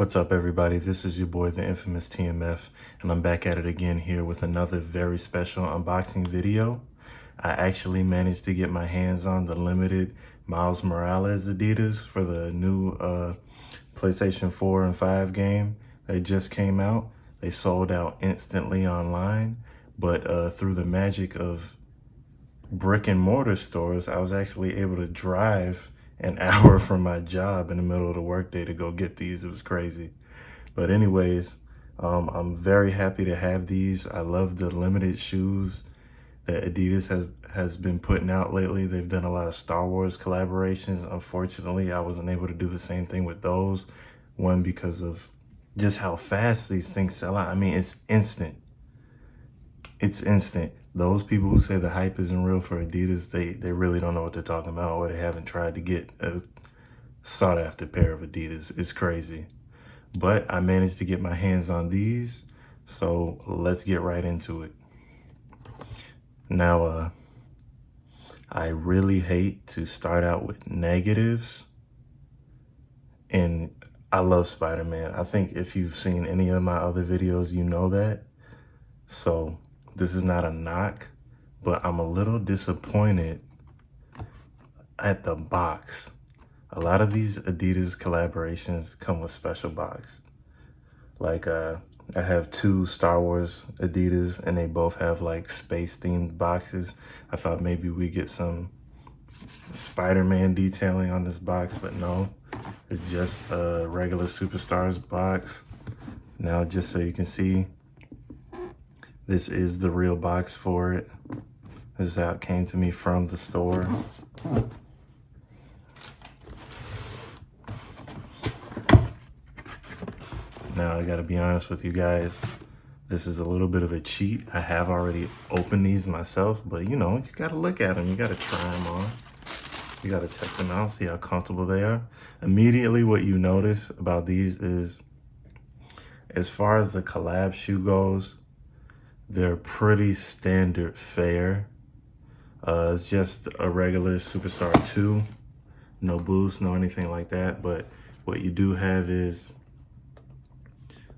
What's up, everybody? This is your boy, the infamous TMF, and I'm back at it again here with another very special unboxing video. I actually managed to get my hands on the limited Miles Morales Adidas for the new PlayStation 4 and 5 game. They just came out. They sold out instantly online, but through the magic of brick and mortar stores, I was actually able to drive an hour from my job in the middle of the workday to go get these. It was crazy. But anyways, I'm very happy to have these. I love the limited shoes that Adidas has been putting out lately. They've done a lot of Star Wars collaborations. Unfortunately, I wasn't able to do the same thing with those. One, because of just how fast these things sell out. I mean, it's instant. It's instant. Those people who say the hype isn't real for Adidas, they really don't know what they're talking about, or they haven't tried to get a sought after pair of Adidas. It's crazy. But I managed to get my hands on these, so let's get right into it. Now, I really hate to start out with negatives, and I love Spider-Man. I think if you've seen any of my other videos, you know that. So this is not a knock, but I'm a little disappointed at the box. A lot of these Adidas collaborations come with special box. Like I have two Star Wars Adidas and they both have like space themed boxes. I thought maybe we get some Spider-Man detailing on this box, but no, it's just a regular Superstars box. Now, just so you can see, this is the real box for it. This is how it came to me from the store. Now, I gotta be honest with you guys, this is a little bit of a cheat. I have already opened these myself, but you know, you gotta look at them, you gotta try them on. You gotta test them out, see how comfortable they are. Immediately what you notice about these is, as far as the collab shoe goes, they're pretty standard fare. It's just a regular Superstar 2, no boost, no anything like that. But what you do have is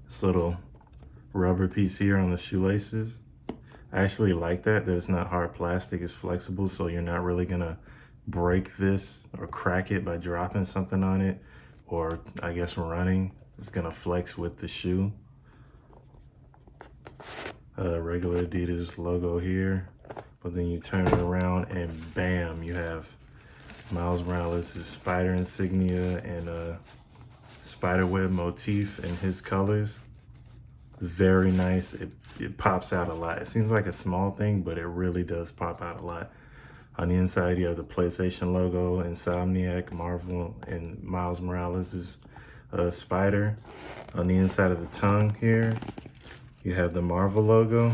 this little rubber piece here on the shoelaces. I actually like that it's not hard plastic, it's flexible, so you're not really gonna break this or crack it by dropping something on it, or I guess running. It's gonna flex with the shoe. Regular Adidas logo here, but then you turn it around and bam, you have Miles Morales' spider insignia and a spiderweb motif in his colors. Very nice. It pops out a lot. It seems like a small thing, but it really does pop out a lot. On the inside, you have the PlayStation logo, Insomniac, Marvel, and Miles Morales' spider. On the inside of the tongue here, you have the Marvel logo.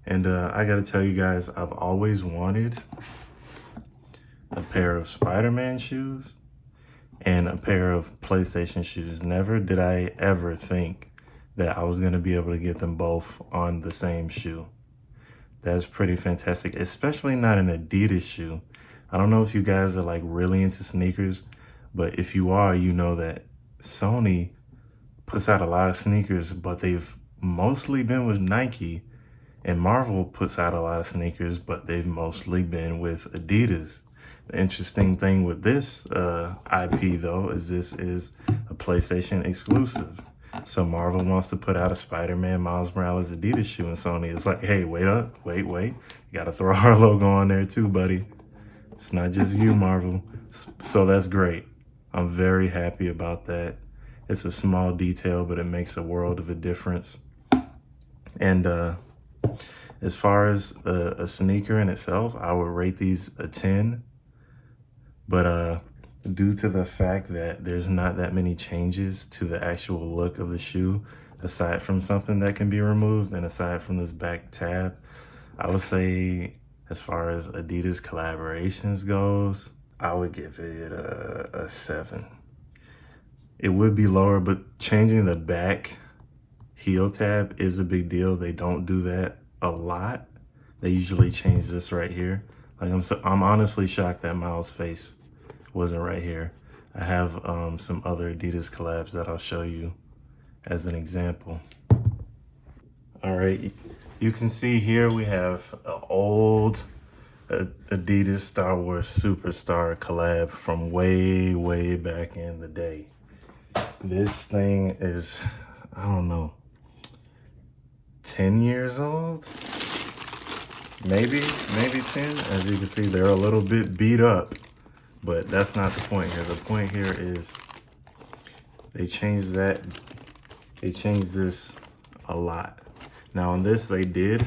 And I gotta tell you guys, I've always wanted a pair of Spider-Man shoes and a pair of PlayStation shoes. Never did I ever think that I was gonna be able to get them both on the same shoe. That's pretty fantastic, especially not an Adidas shoe. I don't know if you guys are like really into sneakers, but if you are, you know that Sony puts out a lot of sneakers, but they've mostly been with Nike, and Marvel puts out a lot of sneakers, but they've mostly been with Adidas. The interesting thing with this IP though is this is a PlayStation exclusive. So Marvel wants to put out a Spider-Man Miles Morales Adidas shoe, and Sony is like, hey, wait up, wait. You gotta throw our logo on there too, buddy. It's not just you, Marvel. So that's great. I'm very happy about that. It's a small detail, but it makes a world of a difference. And as far as a sneaker in itself, I would rate these a 10. But due to the fact that there's not that many changes to the actual look of the shoe, aside from something that can be removed and aside from this back tab, I would say as far as Adidas collaborations goes, I would give it a 7. It would be lower, but changing the back heel tab is a big deal. They don't do that a lot. They usually change this right here. Like I'm honestly shocked that Miles' face wasn't right here. I have some other Adidas collabs that I'll show you as an example. All right, you can see here we have an old Adidas Star Wars Superstar collab from way back in the day. This thing is, I don't know, 10 years old? Maybe 10. As you can see, they're a little bit beat up, but that's not the point here. The point here is they changed this a lot. Now on this, they did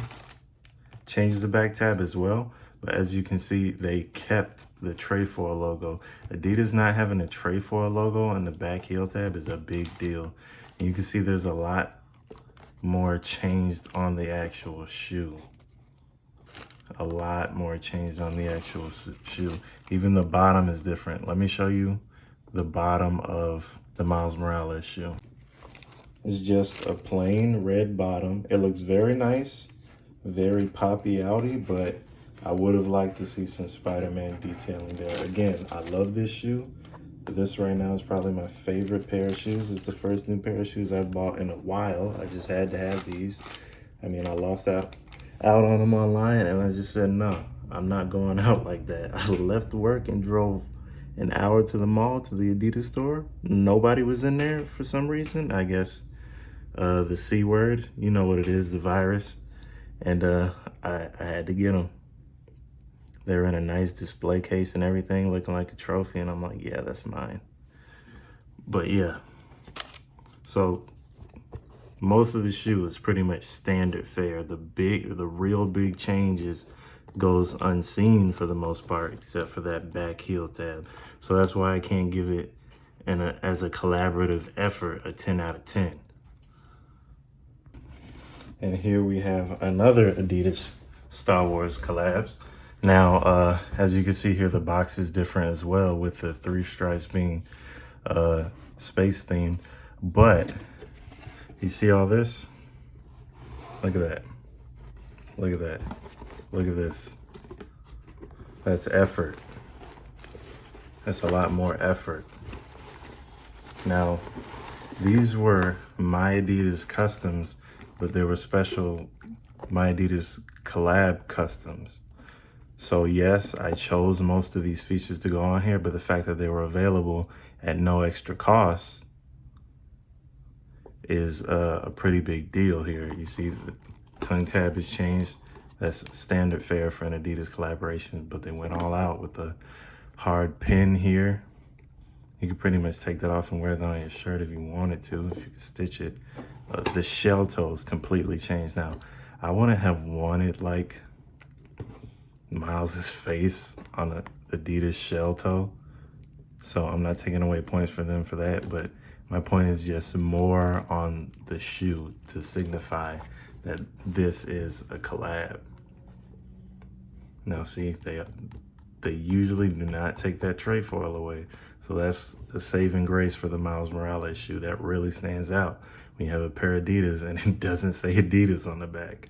change the back tab as well, but as you can see, they kept the Trefoil logo. Adidas not having a Trefoil logo on the back heel tab is a big deal. And you can see there's a lot more changed on the actual shoe. A lot more changed on the actual shoe. Even the bottom is different. Let me show you the bottom of the Miles Morales shoe. It's just a plain red bottom. It looks very nice, very poppy outy, but I would have liked to see some Spider-Man detailing there. Again, I love this shoe. This right now is probably my favorite pair of shoes. It's the first new pair of shoes I've bought in a while. I just had to have these. I mean, I lost out on them online, and I just said, no, I'm not going out like that. I left work and drove an hour to the mall, to the Adidas store. Nobody was in there for some reason. I guess the C word, you know what it is, the virus. And I had to get them. They're in a nice display case and everything, looking like a trophy. And I'm like, yeah, that's mine. But yeah, so most of the shoe is pretty much standard fare. The real big changes goes unseen for the most part, except for that back heel tab. So that's why I can't give it as a collaborative effort a 10 out of 10. And here we have another Adidas Star Wars collabs. Now, as you can see here, the box is different as well, with the 3 stripes being space themed. But you see all this? Look at that. Look at that. Look at this. That's effort. That's a lot more effort. Now, these were My Adidas customs, but they were special My Adidas collab customs. So yes, I chose most of these features to go on here, but the fact that they were available at no extra cost is a pretty big deal here. You see the tongue tab has changed. That's standard fare for an Adidas collaboration, but they went all out with the hard pin here. You can pretty much take that off and wear that on your shirt if you wanted to, if you could stitch it. The shell toes completely changed. Now, I wouldn't have wanted like Miles's face on an Adidas shell toe, so I'm not taking away points for them for that, but my point is just more on the shoe to signify that this is a collab. Now see, they usually do not take that Trefoil away, so that's a saving grace for the Miles Morales shoe. That really stands out when you have a pair of Adidas and it doesn't say Adidas on the back.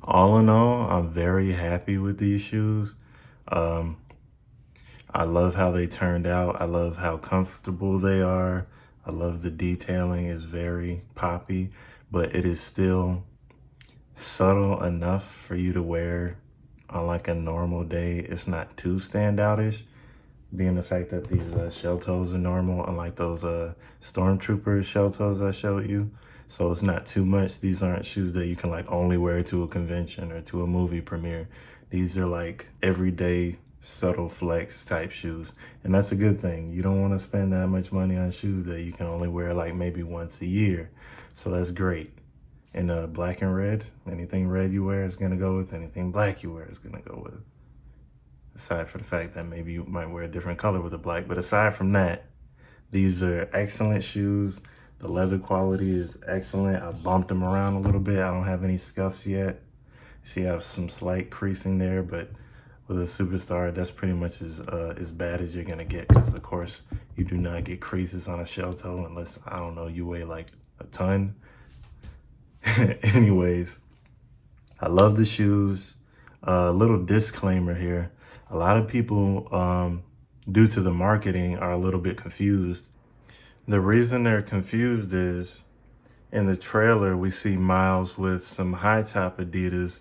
All in all, I'm very happy with these shoes. I love how they turned out. I love how comfortable they are. I love the detailing is very poppy, but it is still subtle enough for you to wear on like a normal day. It's not too standoutish, being the fact that these shell toes are normal, unlike those Stormtrooper shell toes I showed you. So it's not too much. These aren't shoes that you can like only wear to a convention or to a movie premiere. These are like everyday subtle flex type shoes. And that's a good thing. You don't want to spend that much money on shoes that you can only wear like maybe once a year. So that's great. And black and red, anything red you wear is gonna go with, anything black you wear is gonna go with. Aside from the fact that maybe you might wear a different color with the black. But aside from that, these are excellent shoes. The leather quality is excellent. I bumped them around a little bit. I don't have any scuffs yet. See, I have some slight creasing there, but with a Superstar, that's pretty much as bad as you're gonna get, because of course you do not get creases on a shell toe unless, I don't know, you weigh like a ton. Anyways, I love the shoes. A little disclaimer here. A lot of people due to the marketing, are a little bit confused. The reason they're confused is in the trailer, we see Miles with some high top Adidas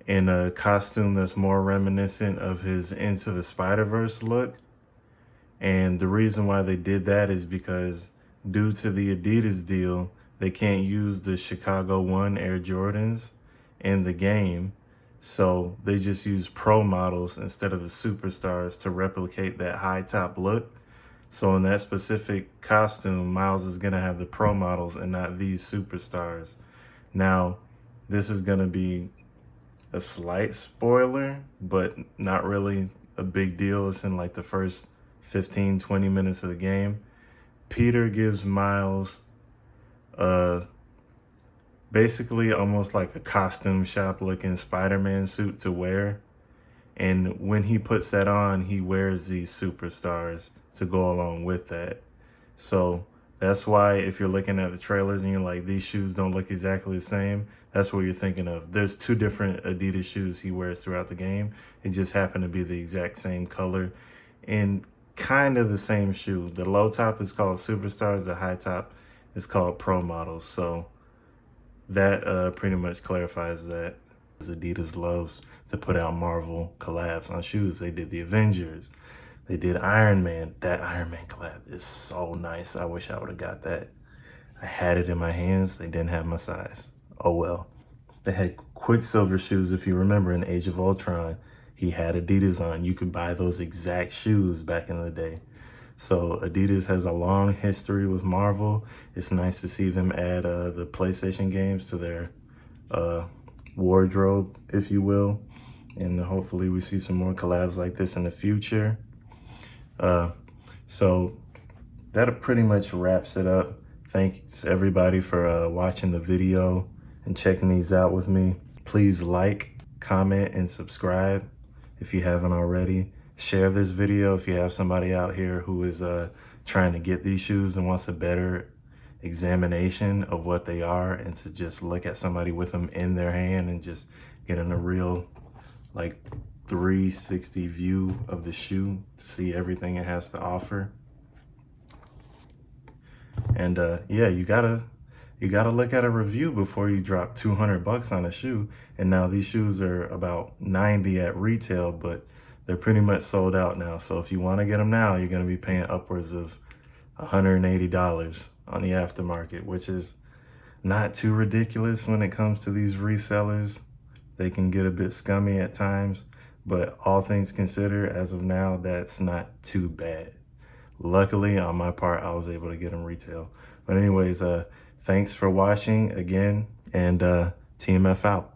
in a costume that's more reminiscent of his Into the Spider-Verse look. And the reason why they did that is because due to the Adidas deal, they can't use the Chicago 1 Air Jordans in the game. So they just use pro models instead of the superstars to replicate that high top look. So in that specific costume, Miles is gonna have the pro models and not these superstars. Now, this is gonna be a slight spoiler, but not really a big deal. It's in like the first 15-20 minutes of the game. Peter gives Miles basically almost like a costume shop looking Spider-Man suit to wear. And when he puts that on, he wears these superstars to go along with that. So that's why if you're looking at the trailers and you're like, these shoes don't look exactly the same, that's what you're thinking of. There's two different Adidas shoes he wears throughout the game. It just happened to be the exact same color and kind of the same shoe. The low top is called Superstars. The high top is called Pro Models. So that pretty much clarifies that. Adidas loves to put out Marvel collabs on shoes. They did the Avengers. They did Iron Man. That Iron Man collab is so nice. I wish I would have got that. I had it in my hands. They didn't have my size. Oh well. They had Quicksilver shoes, if you remember, in Age of Ultron. He had Adidas on. You could buy those exact shoes back in the day. So Adidas has a long history with Marvel. It's nice to see them add the PlayStation games to their wardrobe, if you will. And hopefully we see some more collabs like this in the future. So that pretty much wraps it up. Thanks everybody for watching the video and checking these out with me. Please like, comment, and subscribe if you haven't already. Share this video if you have somebody out here who is trying to get these shoes and wants a better examination of what they are, and to just look at somebody with them in their hand and just getting a real like 360 view of the shoe to see everything it has to offer. And yeah, you gotta look at a review before you drop 200 bucks on a shoe. And now these shoes are about 90 at retail, but they're pretty much sold out now. So if you want to get them now, you're going to be paying upwards of $180 on the aftermarket, which is not too ridiculous when it comes to these resellers. They can get a bit scummy at times, but all things considered, as of now, that's not too bad. Luckily, on my part, I was able to get them retail. But anyways, thanks for watching again, and Team F out.